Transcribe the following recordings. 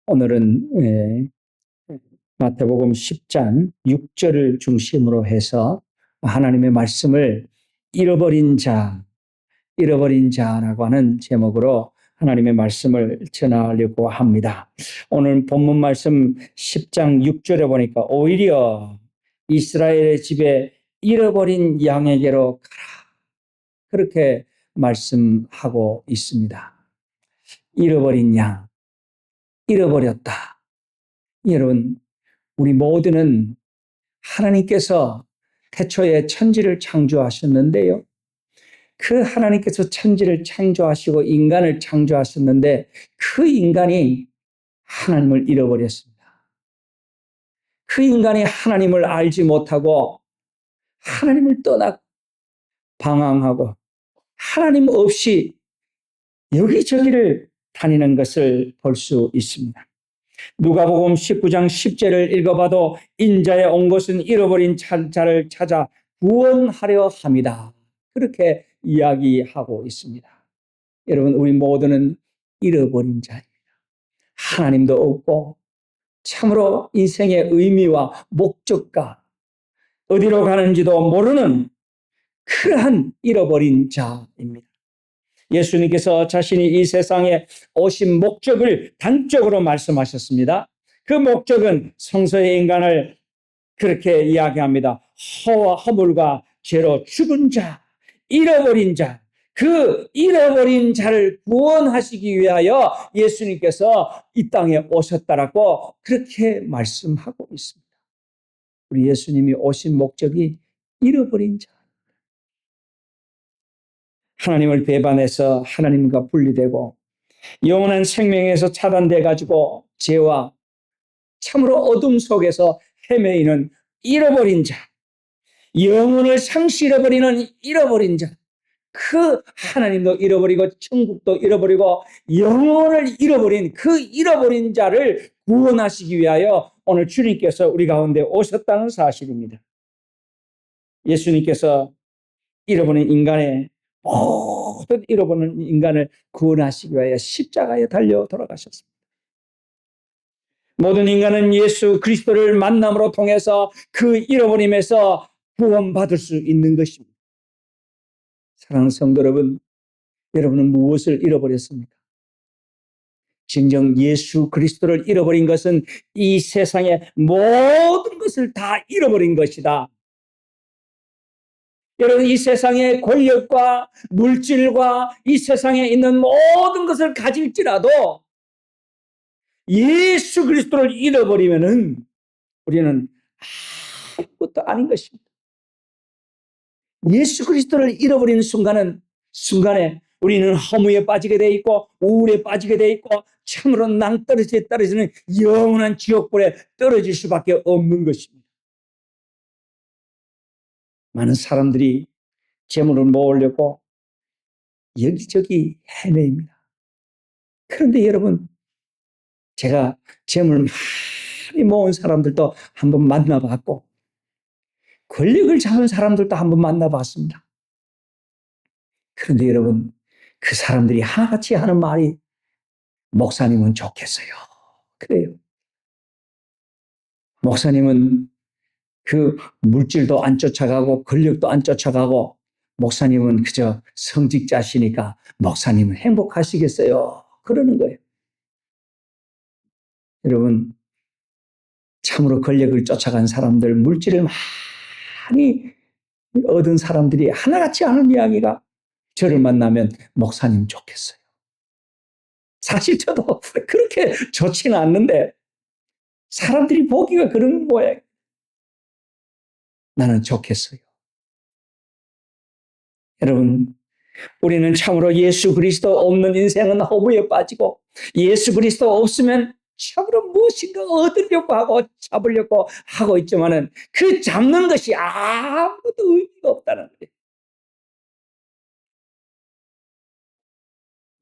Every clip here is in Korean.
오늘은 마태복음 10장 6절을 중심으로 해서 하나님의 말씀을 잃어버린 자라고 하는 제목으로 하나님의 말씀을 전하려고 합니다. 오늘 본문 말씀 10장 6절에 보니까 오히려 이스라엘의 집에 잃어버린 양에게로 가라. 그렇게 말씀하고 있습니다. 잃어버린 양, 잃어버렸다. 여러분, 우리 모두는 하나님께서 태초에 천지를 창조하셨는데요. 그 하나님께서 천지를 창조하시고 인간을 창조하셨는데 그 인간이 하나님을 잃어버렸습니다. 그 인간이 하나님을 알지 못하고 하나님을 떠나 방황하고 하나님 없이 여기저기를 다니는 것을 볼 수 있습니다. 누가복음 19장 10절을 읽어봐도 인자에 온 것은 잃어버린 자를 찾아 구원하려 함이다. 그렇게 이야기하고 있습니다. 여러분, 우리 모두는 잃어버린 자입니다. 하나님도 없고 참으로 인생의 의미와 목적과 어디로 가는지도 모르는 그러한 잃어버린 자입니다. 예수님께서 자신이 이 세상에 오신 목적을 단적으로 말씀하셨습니다. 그 목적은 성서의 인간을 그렇게 이야기합니다. 허와 허물과 죄로 죽은 자, 잃어버린 자, 그 잃어버린 자를 구원하시기 위하여 예수님께서 이 땅에 오셨다라고 그렇게 말씀하고 있습니다. 우리 예수님이 오신 목적이 잃어버린 자. 하나님을 배반해서 하나님과 분리되고 영원한 생명에서 차단돼 가지고 죄와 참으로 어둠 속에서 헤매이는 잃어버린 자, 영혼을 상실해버리는 잃어버린 자, 그 하나님도 잃어버리고 천국도 잃어버리고 영혼을 잃어버린 그 잃어버린 자를 구원하시기 위하여 오늘 주님께서 우리 가운데 오셨다는 사실입니다. 예수님께서 잃어버린 인간의 모든 잃어버린 인간을 구원하시기 위하여 십자가에 달려 돌아가셨습니다. 모든 인간은 예수 그리스도를 만남으로 통해서 그 잃어버림에서 구원받을 수 있는 것입니다. 사랑하는 성도 여러분, 여러분은 무엇을 잃어버렸습니까? 진정 예수 그리스도를 잃어버린 것은 이 세상의 모든 것을 다 잃어버린 것이다. 여러분, 이 세상의 권력과 물질과 이 세상에 있는 모든 것을 가질지라도 예수 그리스도를 잃어버리면은 우리는 아무것도 아닌 것입니다. 예수 그리스도를 잃어버리는 순간에 우리는 허무에 빠지게 돼 있고 우울에 빠지게 돼 있고 참으로 떨어지는 영원한 지옥불에 떨어질 수밖에 없는 것입니다. 많은 사람들이 재물을 모으려고 여기저기 헤매입니다. 그런데 여러분, 제가 재물 많이 모은 사람들도 한번 만나봤고 권력을 잡은 사람들도 한번 만나봤습니다. 그런데 여러분, 그 사람들이 하나같이 하는 말이 목사님은 좋겠어요. 그래요. 목사님은 그 물질도 안 쫓아가고 권력도 안 쫓아가고 목사님은 그저 성직자시니까 목사님은 행복하시겠어요. 그러는 거예요. 여러분, 참으로 권력을 쫓아간 사람들, 물질을 많이 얻은 사람들이 하나같이 하는 이야기가 저를 만나면 목사님 좋겠어요. 사실 저도 그렇게 좋지는 않는데 사람들이 보기가 그런 거예요. 나는 좋겠어요. 여러분, 우리는 참으로 예수 그리스도 없는 인생은 허무에 빠지고 예수 그리스도 없으면 참으로 무엇인가 얻으려고 하고 잡으려고 하고 있지만은 그 잡는 것이 아무것도 의미가 없다는 거예요.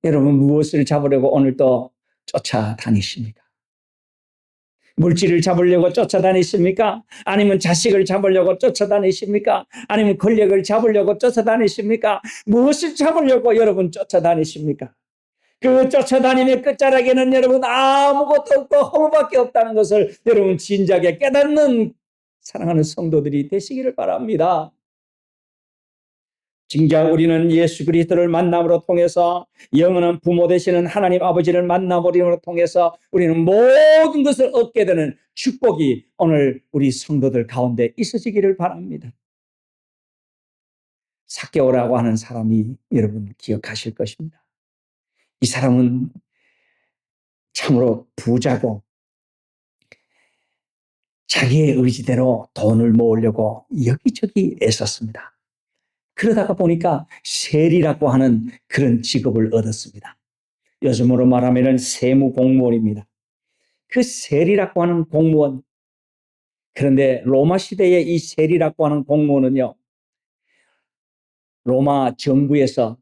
여러분, 무엇을 잡으려고 오늘도 쫓아다니십니까? 물질을 잡으려고 쫓아다니십니까? 아니면 자식을 잡으려고 쫓아다니십니까? 아니면 권력을 잡으려고 쫓아다니십니까? 무엇을 잡으려고 여러분 쫓아다니십니까? 그 쫓아다님의 끝자락에는 여러분 아무것도 없고 허무밖에 없다는 것을 여러분 진작에 깨닫는 사랑하는 성도들이 되시기를 바랍니다. 진짜 우리는 예수 그리스도를 만남으로 통해서 영원한 부모 되시는 하나님 아버지를 만남으로 통해서 우리는 모든 것을 얻게 되는 축복이 오늘 우리 성도들 가운데 있으시기를 바랍니다. 삭개오라고 하는 사람이 여러분 기억하실 것입니다. 이 사람은 참으로 부자고 자기의 의지대로 돈을 모으려고 여기저기 애썼습니다. 그러다가 보니까 세리라고 하는 그런 직업을 얻었습니다. 요즘으로 말하면 세무 공무원입니다. 그 세리라고 하는 공무원, 그런데 로마 시대의 이 세리라고 하는 공무원은요, 로마 정부에서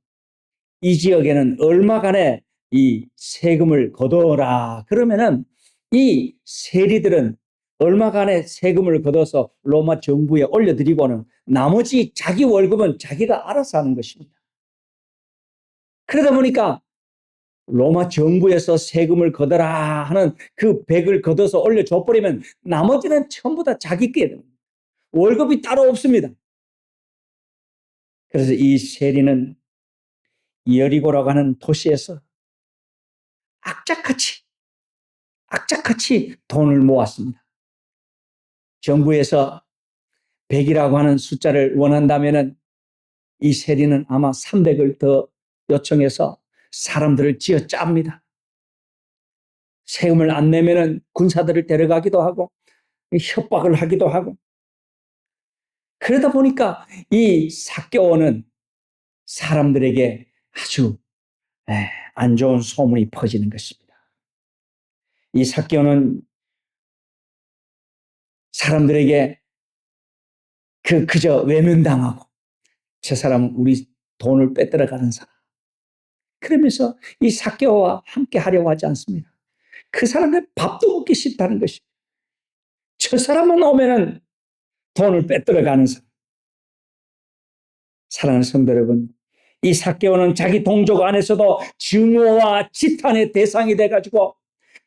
이 지역에는 얼마간의 이 세금을 걷어라 그러면은 이 세리들은 얼마간의 세금을 걷어서 로마 정부에 올려드리고는 나머지 자기 월급은 자기가 알아서 하는 것입니다. 그러다 보니까 로마 정부에서 세금을 걷어라 하는 그 백을 걷어서 올려줘버리면 나머지는 전부 다 자기께 됩니다. 월급이 따로 없습니다. 그래서 이 세리는 여리고라고 하는 도시에서 악착같이 돈을 모았습니다. 정부에서 100이라고 하는 숫자를 원한다면 이 세리는 아마 300을 더 요청해서 사람들을 쥐어짭니다. 세금을 안 내면 군사들을 데려가기도 하고 협박을 하기도 하고, 그러다 보니까 이 삭개오는 사람들에게 아주 안 좋은 소문이 퍼지는 것입니다. 이 삭개오는 사람들에게 그저 외면당하고, 저 사람은 우리 돈을 빼들어가는 사람, 그러면서 이 삭개오와 함께 하려고 하지 않습니다. 그 사람의 밥도 먹기 싫다는 것입니다. 저 사람만 오면은 돈을 빼들어가는 사람. 사랑하는 성도 여러분, 이 삭개오는 자기 동족 안에서도 증오와 지탄의 대상이 돼가지고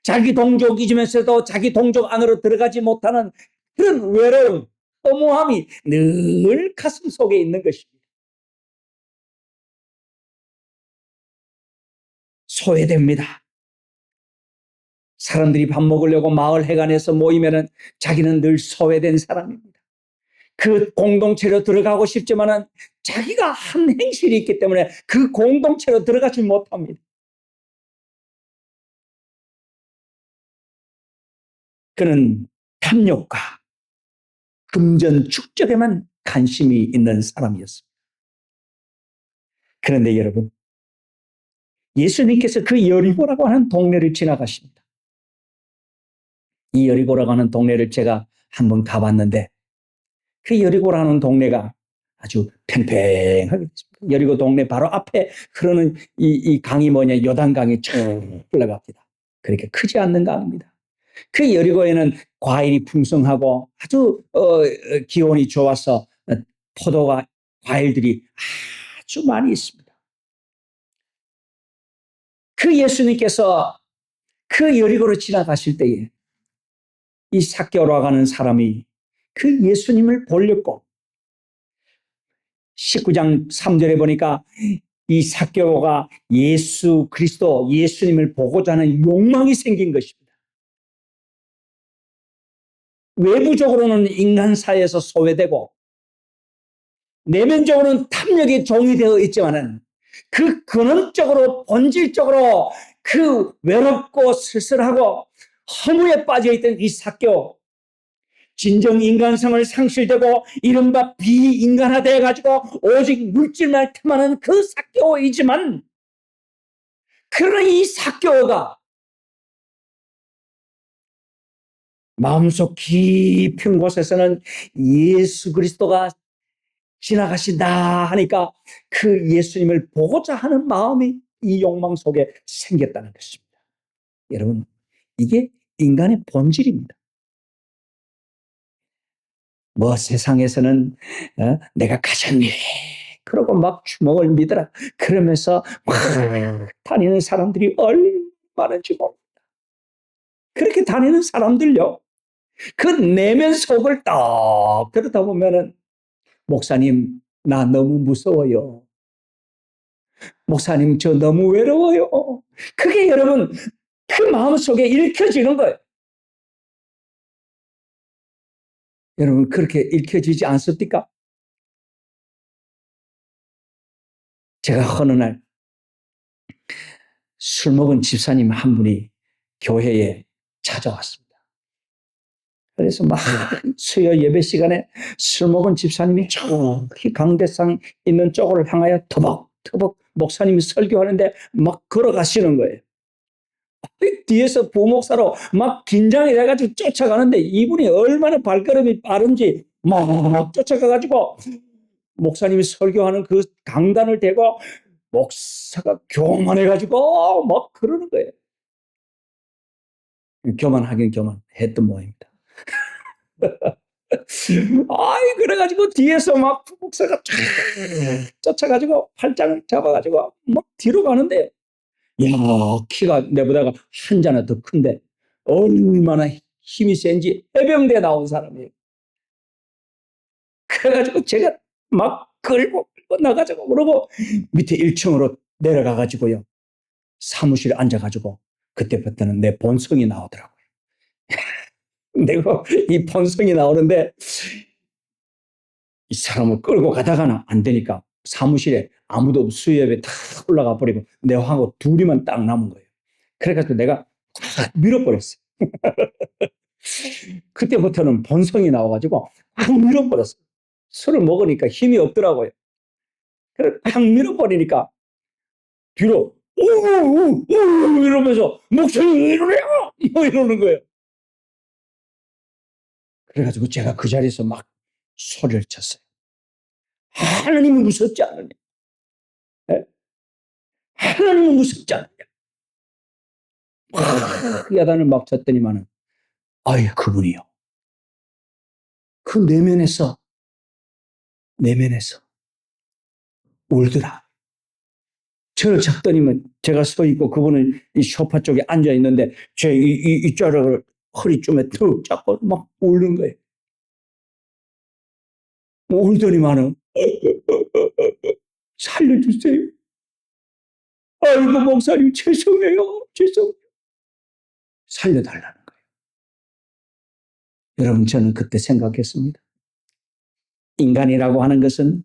자기 동족이면서도 자기 동족 안으로 들어가지 못하는 그런 외로움, 허무함이 늘 가슴 속에 있는 것입니다. 소외됩니다. 사람들이 밥 먹으려고 마을 해관에서 모이면은 자기는 늘 소외된 사람입니다. 그 공동체로 들어가고 싶지만은 자기가 한 행실이 있기 때문에 그 공동체로 들어가지 못합니다. 그는 탐욕과 금전 축적에만 관심이 있는 사람이었습니다. 그런데 여러분, 예수님께서 그 여리고라고 하는 동네를 지나가십니다. 이 여리고라고 하는 동네를 제가 한번 가봤는데 그 여리고라는 동네가 아주 팽팽하게 있습니다. 여리고 동네 바로 앞에 흐르는 이 강이 뭐냐, 요단강이 쭉 흘러갑니다. 그렇게 크지 않는 강입니다. 그 여리고에는 과일이 풍성하고 아주 기온이 좋아서 포도가 과일들이 아주 많이 있습니다. 그 예수님께서 그 여리고로 지나가실 때에 이 삭개오라고 하는 사람이 그 예수님을 보려고 19장 3절에 보니까 이 삭개오가 예수 그리스도 예수님을 보고자 하는 욕망이 생긴 것입니다. 외부적으로는 인간 사회에서 소외되고 내면적으로는 탐욕의 종이 되어 있지만은 그 근원적으로 본질적으로 그 외롭고 쓸쓸하고 허무에 빠져있던 이 삭개오, 진정 인간성을 상실되고 이른바 비인간화되어 가지고 오직 물질만 탐하는 그 삭개오이지만, 그러나 이 삭개오가 마음속 깊은 곳에서는 예수 그리스도가 지나가신다 하니까 그 예수님을 보고자 하는 마음이 이 욕망 속에 생겼다는 것입니다. 여러분, 이게 인간의 본질입니다. 뭐 세상에서는 내가 가졌네, 그러고 막 주먹을 믿어라. 그러면서 막 다니는 사람들이 얼마나인지 모릅니다. 그렇게 다니는 사람들요. 그 내면 속을 딱 들여다 보면은 목사님, 나 너무 무서워요. 목사님, 저 너무 외로워요. 그게 여러분, 그 마음속에 읽혀지는 거예요. 여러분, 그렇게 읽혀지지 않습니까? 제가 어느 날 술 먹은 집사님 한 분이 교회에 찾아왔습니다. 그래서 막 수요 예배 시간에 술 먹은 집사님이 저기 강대상 있는 쪽으로 향하여 터벅터벅 목사님이 설교하는데 막 걸어가시는 거예요. 뒤에서 부목사로 막 긴장이 돼가지고 쫓아가는데 이분이 얼마나 발걸음이 빠른지 막 쫓아가가지고 목사님이 설교하는 그 강단을 대고 목사가 교만해가지고 막 그러는 거예요. 교만하긴 교만했던 모양입니다. 아이, 그래가지고 뒤에서 막 목사가 쫓아가지고 팔짱을 잡아가지고 막 뒤로 가는데, 야, 키가 내보다가 한 자나 더 큰데 얼마나 힘이 센지 해병대 나온 사람이에요. 그래가지고 제가 막 끌고 나가자고 그러고 밑에 1층으로 내려가가지고요. 사무실에 앉아가지고 그때부터는 내 본성이 나오더라고요. 내가 이 본성이 나오는데 이 사람을 끌고 가다가는 안 되니까 사무실에 아무도 없고 수협에 다 올라가 버리고 내하고 둘이만 딱 남은 거예요. 그래가지고 내가 탁 밀어버렸어요. 그때부터는 본성이 나와가지고 탁 밀어버렸어요. 술을 먹으니까 힘이 없더라고요. 그래 탁 밀어버리니까 뒤로 오오오 이러면서 목소리 왜 이러냐 뭐 이러는 거예요. 그래가지고 제가 그 자리에서 막 소리를 쳤어요. 하나님은 무섭지 않느냐? 네? 하나님은 무섭지 않느냐? 야단을 막 쳤더니만은 아예 그분이요. 그 내면에서 울더라. 저를 잡더니만 제가 서 있고 그분은 이 소파 쪽에 앉아 있는데 제 이 좌락을 허리쯤에 툭 잡고 막 울는 거예요. 울더니만은 살려주세요. 아이고 목사님 죄송해요. 살려달라는 거예요. 여러분 저는 그때 생각했습니다. 인간이라고 하는 것은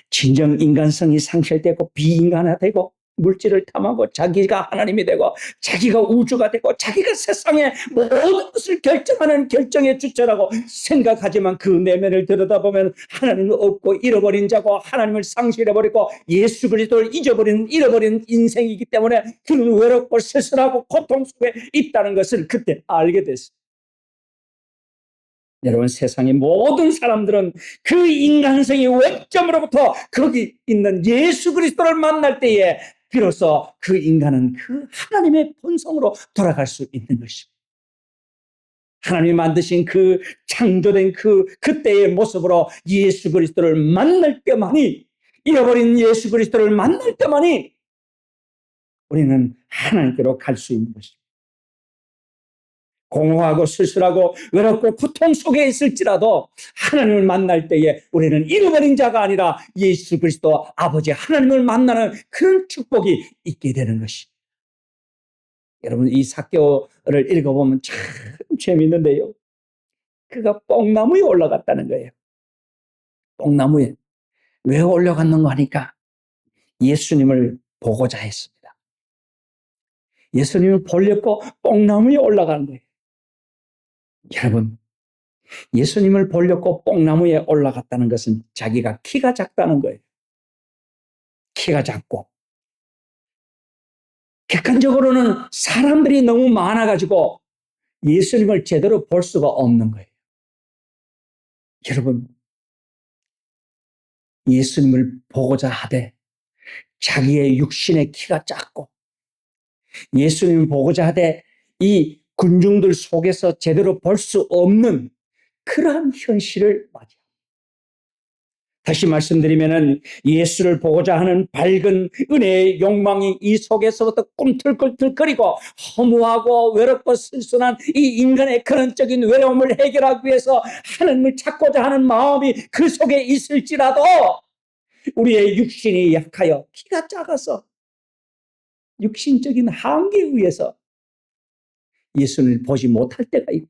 진정 인간성이 상실되고 비인간화되고 물질을 탐하고 자기가 하나님이 되고 자기가 우주가 되고 자기가 세상의 모든 것을 결정하는 결정의 주체라고 생각하지만 그 내면을 들여다보면 하나님을 없고 잃어버린 자고 하나님을 상실해버리고 예수 그리스도를 잃어버린 인생이기 때문에 그는 외롭고 쓸쓸하고 고통 속에 있다는 것을 그때 알게 됐어요. 여러분 세상의 모든 사람들은 그 인간성의 외점으로부터 거기 있는 예수 그리스도를 만날 때에 비로소 그 인간은 그 하나님의 본성으로 돌아갈 수 있는 것입니다. 하나님이 만드신 그 창조된 그때의 모습으로 예수 그리스도를 만날 때만이 잃어버린 예수 그리스도를 만날 때만이 우리는 하나님께로 갈 수 있는 것입니다. 공허하고 쓸쓸하고 외롭고 고통 속에 있을지라도 하나님을 만날 때에 우리는 잃어버린 자가 아니라 예수 그리스도 아버지 하나님을 만나는 그런 축복이 있게 되는 것입니다. 여러분 이 삭개오를 읽어보면 참 재미있는데요. 그가 뽕나무에 올라갔다는 거예요. 뽕나무에. 왜 올라갔는가 하니까 예수님을 보고자 했습니다. 예수님을 보려고 뽕나무에 올라가는 거예요. 여러분 예수님을 보려고 뽕나무에 올라갔다는 것은 자기가 키가 작다는 거예요. 키가 작고 객관적으로는 사람들이 너무 많아가지고 예수님을 제대로 볼 수가 없는 거예요. 여러분 예수님을 보고자 하되 자기의 육신의 키가 작고 예수님을 보고자 하되 이 군중들 속에서 제대로 볼 수 없는 그러한 현실을 맞이합니다. 다시 말씀드리면은 예수를 보고자 하는 밝은 은혜의 욕망이 이 속에서부터 꿈틀꿈틀거리고 허무하고 외롭고 슬순한 이 인간의 근원적인 외로움을 해결하기 위해서 하나님을 찾고자 하는 마음이 그 속에 있을지라도 우리의 육신이 약하여 키가 작아서 육신적인 한계에 의해서 예수를 보지 못할 때가 있고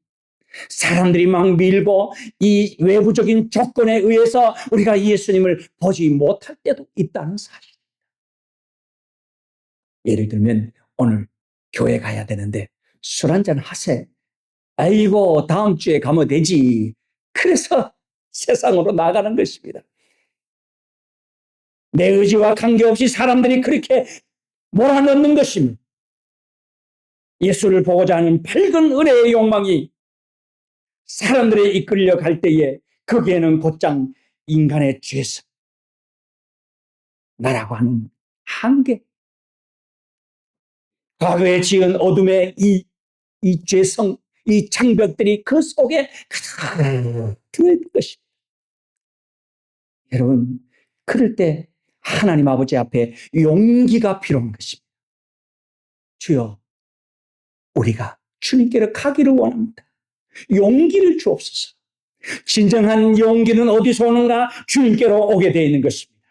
사람들이 막 밀고 이 외부적인 조건에 의해서 우리가 예수님을 보지 못할 때도 있다는 사실. 예를 들면 오늘 교회 가야 되는데 술 한잔 하세. 아이고 다음 주에 가면 되지. 그래서 세상으로 나가는 것입니다. 내 의지와 관계없이 사람들이 그렇게 몰아넣는 것입니다. 예수를 보고자 하는 밝은 은혜의 욕망이 사람들이 이끌려 갈 때에 거기에는 곧장 인간의 죄성, 나라고 하는 한계, 과거에 지은 어둠의 이 죄성, 이 장벽들이 그 속에 가득 들어있는 것입니다. 여러분, 그럴 때 하나님 아버지 앞에 용기가 필요한 것입니다. 주여, 우리가 주님께로 가기를 원합니다. 용기를 주옵소서. 진정한 용기는 어디서 오는가? 주님께로 오게 되어 있는 것입니다.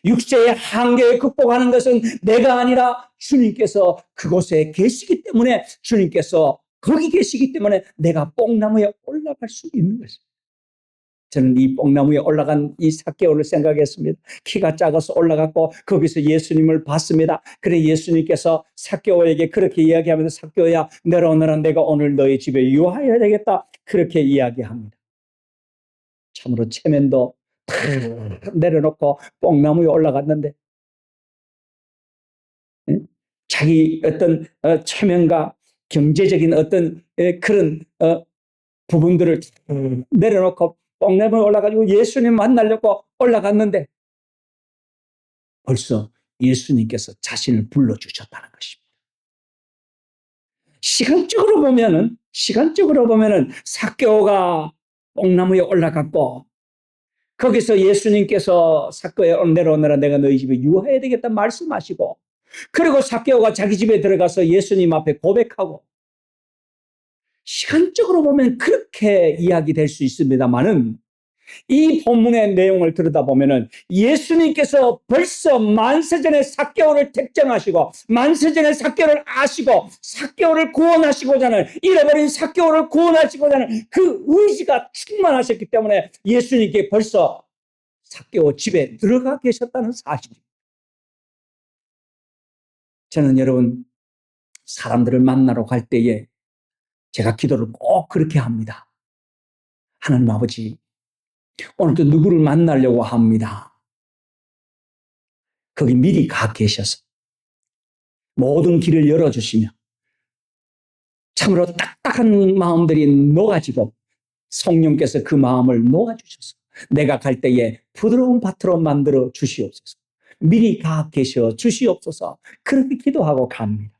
육체의 한계에 극복하는 것은 내가 아니라 주님께서 그곳에 계시기 때문에 주님께서 거기 계시기 때문에 내가 뽕나무에 올라갈 수 있는 것입니다. 저는 이 뽕나무에 올라간 이 삭개오를 생각했습니다. 키가 작아서 올라갔고 거기서 예수님을 봤습니다. 그래 예수님께서 삭개오에게 그렇게 이야기하면서 삭개오야 내려오너라 내가 오늘 너희 집에 유하여야 되겠다 그렇게 이야기합니다. 참으로 체면도 내려놓고 뽕나무에 올라갔는데 자기 어떤 체면과 경제적인 어떤 그런 부분들을 내려놓고 뽕나무에 올라가지고 예수님 만나려고 올라갔는데 벌써 예수님께서 자신을 불러주셨다는 것입니다. 시간적으로 보면은 삭개오가 뽕나무에 올라갔고 거기서 예수님께서 삭개오야 내려오너라 내가 너희 집에 유하여야 되겠다 말씀하시고 그리고 삭개오가 자기 집에 들어가서 예수님 앞에 고백하고 시간적으로 보면 그렇게 이야기될 수 있습니다만은 이 본문의 내용을 들여다보면은 예수님께서 벌써 만세전에 삭개오를 택정하시고 만세전에 삭개오를 아시고 삭개오를 구원하시고자 하는 잃어버린 삭개오를 구원하시고자 하는 그 의지가 충만하셨기 때문에 예수님께 벌써 삭개오 집에 들어가 계셨다는 사실입니다. 저는 여러분 사람들을 만나러 갈 때에 제가 기도를 꼭 그렇게 합니다. 하나님 아버지 오늘도 누구를 만나려고 합니다. 거기 미리 가 계셔서 모든 길을 열어주시며 참으로 딱딱한 마음들이 녹아지고 성령께서 그 마음을 녹아주셔서 내가 갈 때에 부드러운 밭으로 만들어 주시옵소서. 미리 가 계셔 주시옵소서. 그렇게 기도하고 갑니다.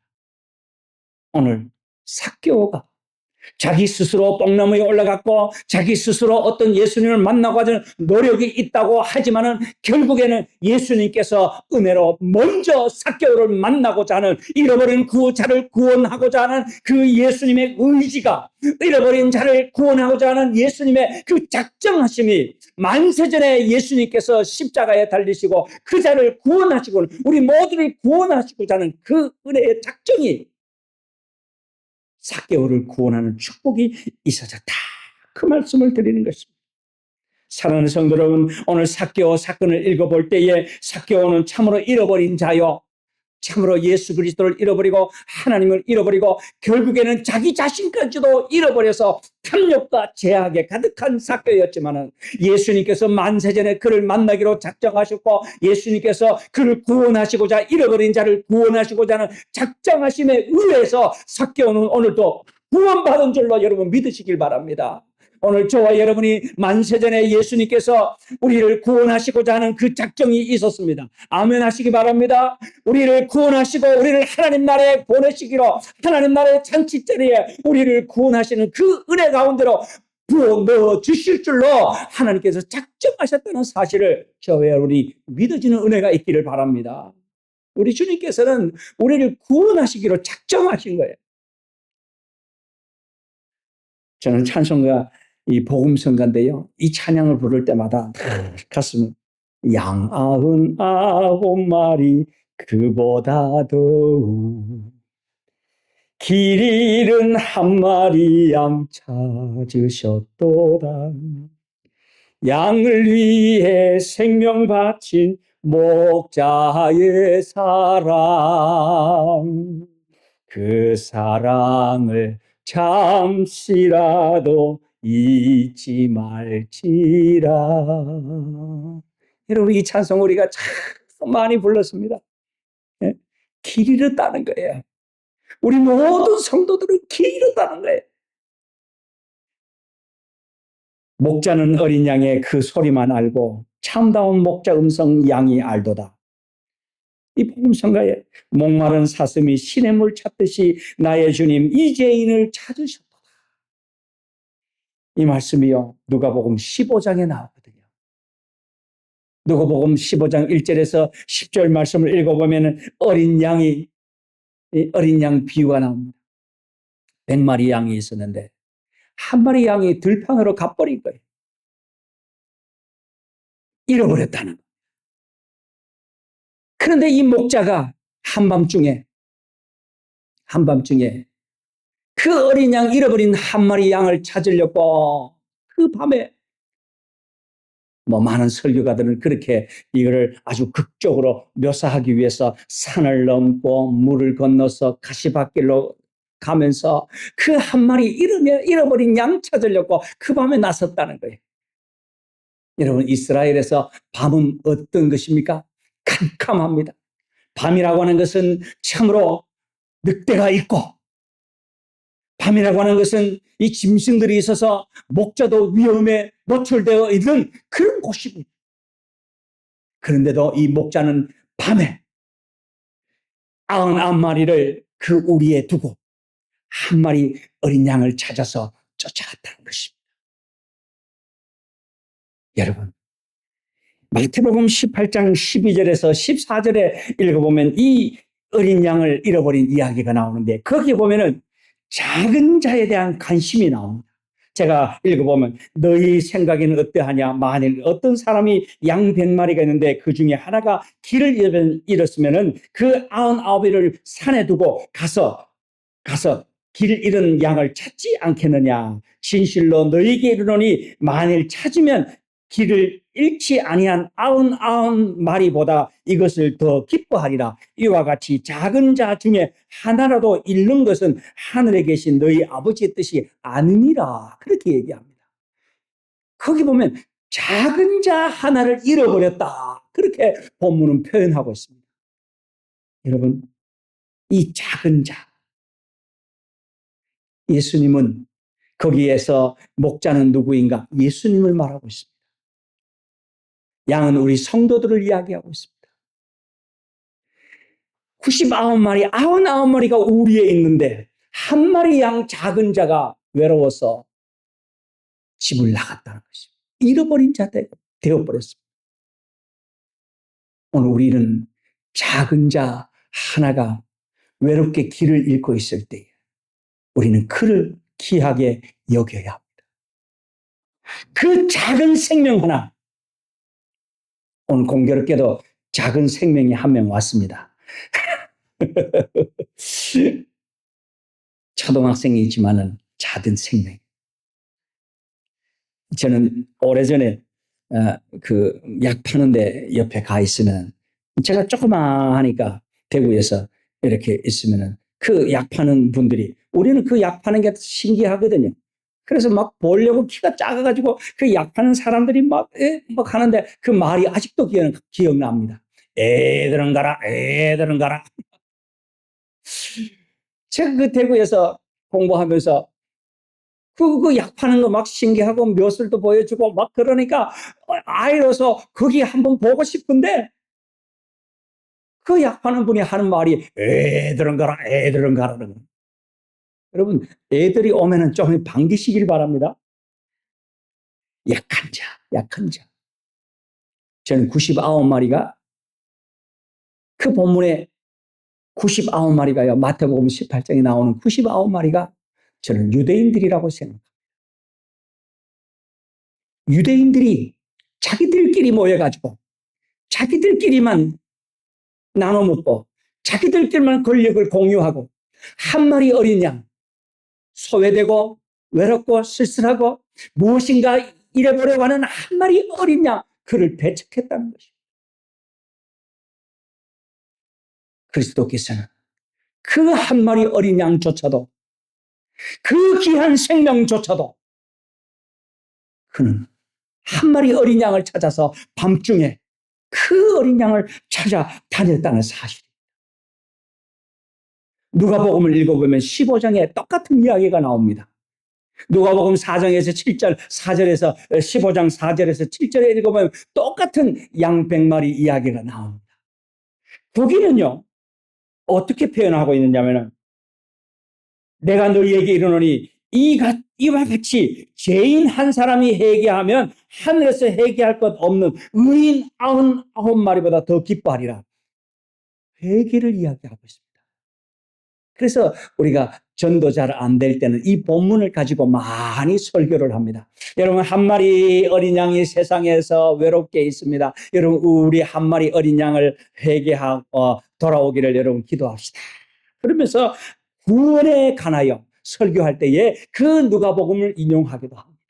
오늘 삭개오가 자기 스스로 뽕나무에 올라갔고 자기 스스로 어떤 예수님을 만나고 하는 노력이 있다고 하지만은 결국에는 예수님께서 은혜로 먼저 삭개오를 만나고자 하는 잃어버린 그 자를 구원하고자 하는 그 예수님의 의지가 잃어버린 자를 구원하고자 하는 예수님의 그 작정하심이 만세전에 예수님께서 십자가에 달리시고 그 자를 구원하시고 우리 모두를 구원하시고자 하는 그 은혜의 작정이 삭개오를 구원하는 축복이 있어졌다. 그 말씀을 드리는 것입니다. 사랑하는 성도 여러분, 오늘 삭개오 사건을 읽어볼 때에 삭개오는 참으로 잃어버린 자요. 참으로 예수 그리스도를 잃어버리고 하나님을 잃어버리고 결국에는 자기 자신까지도 잃어버려서 탐욕과 제약에 가득한 삭개오였지만은 예수님께서 만세전에 그를 만나기로 작정하셨고 예수님께서 그를 구원하시고자 잃어버린 자를 구원하시고자 하는 작정하심에 의해서 삭개오는 오늘도 구원받은 줄로 여러분 믿으시길 바랍니다. 오늘 저와 여러분이 만세전에 예수님께서 우리를 구원하시고자 하는 그 작정이 있었습니다. 아멘 하시기 바랍니다. 우리를 구원하시고 우리를 하나님 나라에 보내시기로 하나님 나라의 잔치자리에 우리를 구원하시는 그 은혜 가운데로 부어 넣어 주실 줄로 하나님께서 작정하셨다는 사실을 저와 여러분이 믿어지는 은혜가 있기를 바랍니다. 우리 주님께서는 우리를 구원하시기로 작정하신 거예요. 저는 찬송가 이 복음성가인데요. 이 찬양을 부를 때마다 가슴 양 99마리 그보다 더욱 길 잃은 한 마리 양 찾으셨도다. 양을 위해 생명 바친 목자의 사랑, 그 사랑을 잠시라도 잊지 말지라. 여러분, 이 찬송 우리가 참 많이 불렀습니다. 예? 길 잃었다는 거예요. 우리 모든 성도들은 길 잃었다는 거예요. 목자는 어린 양의 그 소리만 알고 참다운 목자 음성 양이 알도다. 이 복음성가에 목마른 사슴이 신의 물 찾듯이 나의 주님 이재인을 찾으셨도다. 이 말씀이요, 누가복음 15장에 나오거든요. 누가복음 15장 1절에서 10절 말씀을 읽어보면 어린 양 비유가 나옵니다. 100마리 양이 있었는데 한 마리 양이 들판으로 가버린 거예요. 잃어버렸다는 거예요. 그런데 이 목자가 한밤중에 그 어린 양 잃어버린 한 마리 양을 찾으려고 그 밤에 많은 설교가들은 그렇게 이거를 아주 극적으로 묘사하기 위해서 산을 넘고 물을 건너서 가시밭길로 가면서 그 한 마리 잃어버린 양 찾으려고 그 밤에 나섰다는 거예요. 여러분, 이스라엘에서 밤은 어떤 것입니까? 캄캄합니다. 밤이라고 하는 것은 참으로 늑대가 있고, 밤이라고 하는 것은 이 짐승들이 있어서 목자도 위험에 노출되어 있는 그런 곳입니다. 그런데도 이 목자는 밤에 99마리를 그 우리에 두고 한 마리 어린 양을 찾아서 쫓아갔다는 것입니다. 여러분, 마태복음 18장 12절에서 14절에 읽어보면 이 어린 양을 잃어버린 이야기가 나오는데 거기 보면은 작은 자에 대한 관심이 나옵니다. 제가 읽어보면 너희 생각에는 어떠하냐? 만일 어떤 사람이 양 100마리가 있는데 그 중에 하나가 길을 잃었으면은 그 99을 산에 두고 가서 길 잃은 양을 찾지 않겠느냐? 진실로 너희에게 이르노니 만일 찾으면 길을 잃지 아니한 99마리보다 이것을 더 기뻐하리라. 이와 같이 작은 자 중에 하나라도 잃는 것은 하늘에 계신 너희 아버지의 뜻이 아니니라. 그렇게 얘기합니다. 거기 보면 작은 자 하나를 잃어버렸다. 그렇게 본문은 표현하고 있습니다. 여러분, 이 작은 자, 예수님은 거기에서 목자는 누구인가? 예수님을 말하고 있습니다. 양은 우리 성도들을 이야기하고 있습니다. 99마리, 99마리가 우리에 있는데 한 마리 양 작은 자가 외로워서 집을 나갔다는 것입니다. 잃어버린 자 되어버렸습니다. 오늘 우리는 작은 자 하나가 외롭게 길을 잃고 있을 때 우리는 그를 귀하게 여겨야 합니다. 그 작은 생명 하나, 오늘 공교롭게도 작은 생명이 한 명 왔습니다. 초등학생이지만은 작은 생명. 저는 오래전에 그 약 파는데 옆에 가 있으면 제가 조그마하니까 대구에서 이렇게 있으면은 그 약 파는 분들이 우리는 그 약 파는 게 신기하거든요. 그래서 막 보려고 키가 작아가지고 그 약 파는 사람들이 막 하는데 그 말이 아직도 기억납니다. 애들은 가라, 애들은 가라. 제가 그 대구에서 공부하면서 그 약 파는 거 막 신기하고 묘술도 보여주고 막 그러니까 아이로서 거기 한번 보고 싶은데 그 약 파는 분이 하는 말이 애들은 가라, 애들은 가라는 거예요. 여러분, 애들이 오면은 좀 반기시길 바랍니다. 약한 자, 약한 자. 저는 99마리가 그 본문에 99마리가요. 마태복음 18장에 나오는 99마리가 저는 유대인들이라고 생각합니다. 유대인들이 자기들끼리 모여가지고 자기들끼리만 나눠 먹고 자기들끼리만 권력을 공유하고 한 마리 어린 양, 소외되고 외롭고 쓸쓸하고 무엇인가 잃어버려고 하는 한 마리 어린 양, 그를 배척했다는 것입니다. 그리스도께서는 그 한 마리 어린 양조차도, 그 귀한 생명조차도 그는 한 마리 어린 양을 찾아서 밤중에 그 어린 양을 찾아 다녔다는 사실. 누가복음을 읽어보면 15장에 똑같은 이야기가 나옵니다. 누가복음 4장에서 7절, 4절에서 15장 4절에서 7절에 읽어보면 똑같은 양 100마리 이야기가 나옵니다. 거기는요, 어떻게 표현하고 있느냐면은, 내가 너희에게 이르노니 이와 같이 죄인 한 사람이 회개하면 하늘에서 회개할 것 없는 의인 99마리보다 더 기뻐하리라. 회개를 이야기하고 있습니다. 그래서 우리가 전도자를 안 될 때는 이 본문을 가지고 많이 설교를 합니다. 여러분, 한 마리 어린 양이 세상에서 외롭게 있습니다. 여러분, 우리 한 마리 어린 양을 회개하고 돌아오기를 여러분 기도합시다. 그러면서 구원에 관하여 설교할 때에 그 누가복음을 인용하기도 합니다.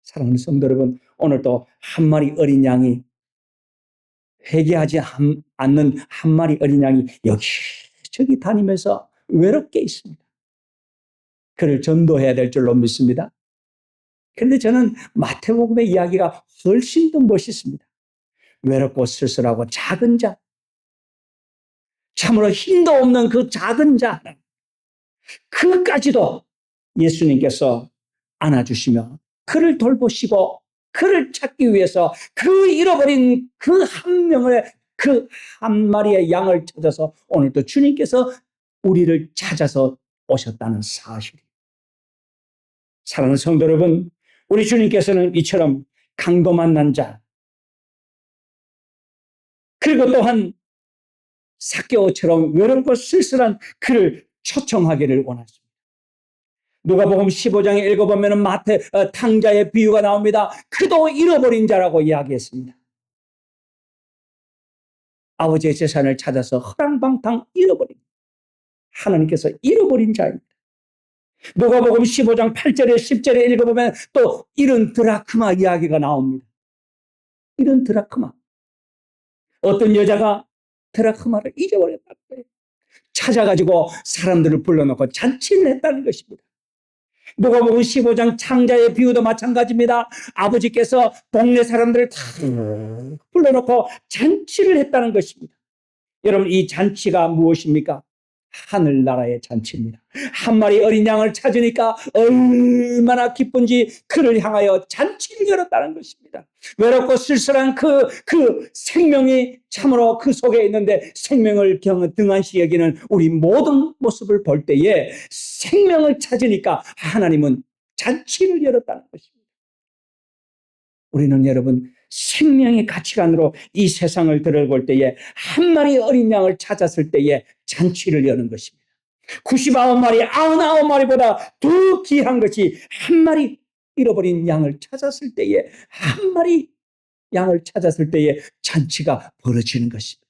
사랑하는 성도 여러분, 오늘도 한 마리 어린 양이, 회개하지 않는 한 마리 어린 양이 여기저기 다니면서 외롭게 있습니다. 그를 전도해야 될 줄로 믿습니다. 그런데 저는 마태복음의 이야기가 훨씬 더 멋있습니다. 외롭고 쓸쓸하고 작은 자, 참으로 힘도 없는 그 작은 자, 그까지도 예수님께서 안아주시며 그를 돌보시고 그를 찾기 위해서 그 잃어버린 그 한 명의, 그 한 마리의 양을 찾아서 오늘도 주님께서 우리를 찾아서 오셨다는 사실. 사랑하는 성도 여러분, 우리 주님께서는 이처럼 강도 만난 자, 그리고 또한 삭개오처럼 외롭고 쓸쓸한 그를 초청하기를 원하십니다. 누가복음 15장에 읽어보면 마태 탕자의 비유가 나옵니다. 그도 잃어버린 자라고 이야기했습니다. 아버지의 재산을 찾아서 허랑방탕 잃어버린, 하나님께서 잃어버린 자입니다. 누가복음 15장 8절에 10절에 읽어보면 또 이런 드라크마 이야기가 나옵니다. 이런 드라크마. 어떤 여자가 드라크마를 잊어버렸다는 거예요. 찾아가지고 사람들을 불러놓고 잔치를 했다는 것입니다. 누가복음 15장 창자의 비유도 마찬가지입니다. 아버지께서 동네 사람들을 다 불러놓고 잔치를 했다는 것입니다. 여러분, 이 잔치가 무엇입니까? 하늘나라의 잔치입니다. 한 마리 어린 양을 찾으니까 얼마나 기쁜지 그를 향하여 잔치를 열었다는 것입니다. 외롭고 쓸쓸한 그 생명이 참으로 그 속에 있는데 생명을 등한시 여기는 우리 모든 모습을 볼 때에 생명을 찾으니까 하나님은 잔치를 열었다는 것입니다. 우리는 여러분, 생명의 가치관으로 이 세상을 들어볼 때에 한 마리 어린 양을 찾았을 때에 잔치를 여는 것입니다. 99마리, 99마리보다 더 귀한 것이 한 마리 잃어버린 양을 찾았을 때에, 한 마리 양을 찾았을 때에 잔치가 벌어지는 것입니다.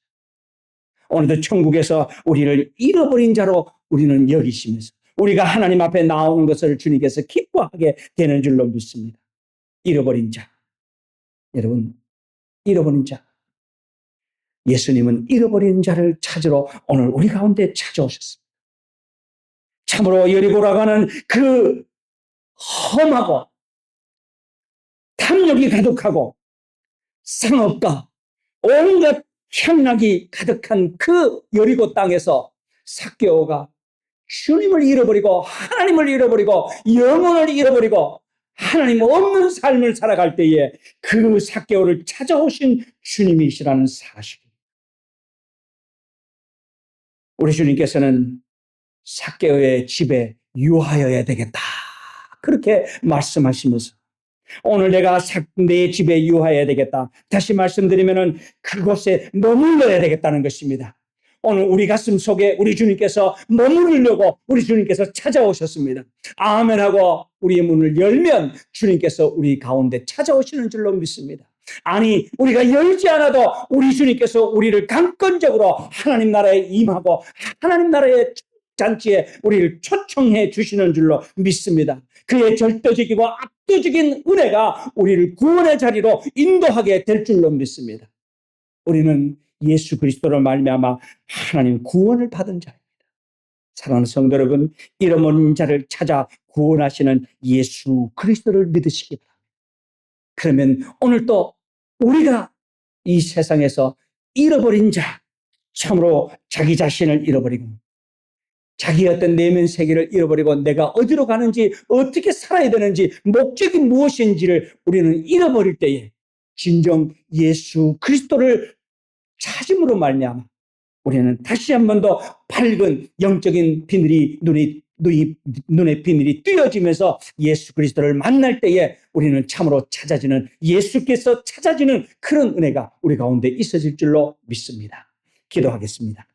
오늘도 천국에서 우리를 잃어버린 자로 우리는 여기시면서 우리가 하나님 앞에 나오는 것을 주님께서 기뻐하게 되는 줄로 믿습니다. 잃어버린 자. 여러분, 잃어버린 자. 예수님은 잃어버린 자를 찾으러 오늘 우리 가운데 찾아오셨습니다. 참으로 여리고라고 하는 그 험하고 탐욕이 가득하고 상업과 온갖 향락이 가득한 그 여리고 땅에서 삭개오가 주님을 잃어버리고 하나님을 잃어버리고 영혼을 잃어버리고 하나님 없는 삶을 살아갈 때에 그 삭개오를 찾아오신 주님이시라는 사실. 우리 주님께서는 삭개오의 집에 유하여야 되겠다, 그렇게 말씀하시면서 오늘 내가 내 집에 유하여야 되겠다. 다시 말씀드리면은 그곳에 머물러야 되겠다는 것입니다. 오늘 우리 가슴 속에 우리 주님께서 머무르려고 우리 주님께서 찾아오셨습니다. 아멘하고 우리의 문을 열면 주님께서 우리 가운데 찾아오시는 줄로 믿습니다. 아니, 우리가 열지 않아도 우리 주님께서 우리를 강권적으로 하나님 나라에 임하고 하나님 나라의 잔치에 우리를 초청해 주시는 줄로 믿습니다. 그의 절대적이고 압도적인 은혜가 우리를 구원의 자리로 인도하게 될 줄로 믿습니다. 우리는 예수 그리스도로 말미암아 하나님 구원을 받은 자입니다. 사랑하는 성도 여러분, 잃어버린 자를 찾아 구원하시는 예수 그리스도를 믿으시기 바랍니다. 그러면 오늘 또 우리가 이 세상에서 잃어버린 자, 참으로 자기 자신을 잃어버리고 자기의 어떤 내면 세계를 잃어버리고 내가 어디로 가는지 어떻게 살아야 되는지 목적이 무엇인지를 우리는 잃어버릴 때에 진정 예수 그리스도를 찾음으로 말미암아 우리는 다시 한 번 더 밝은 영적인 비늘이 눈의 비늘이 띄어지면서 예수 그리스도를 만날 때에 우리는 참으로 찾아지는 예수께서 찾아지는 그런 은혜가 우리 가운데 있어질 줄로 믿습니다. 기도하겠습니다.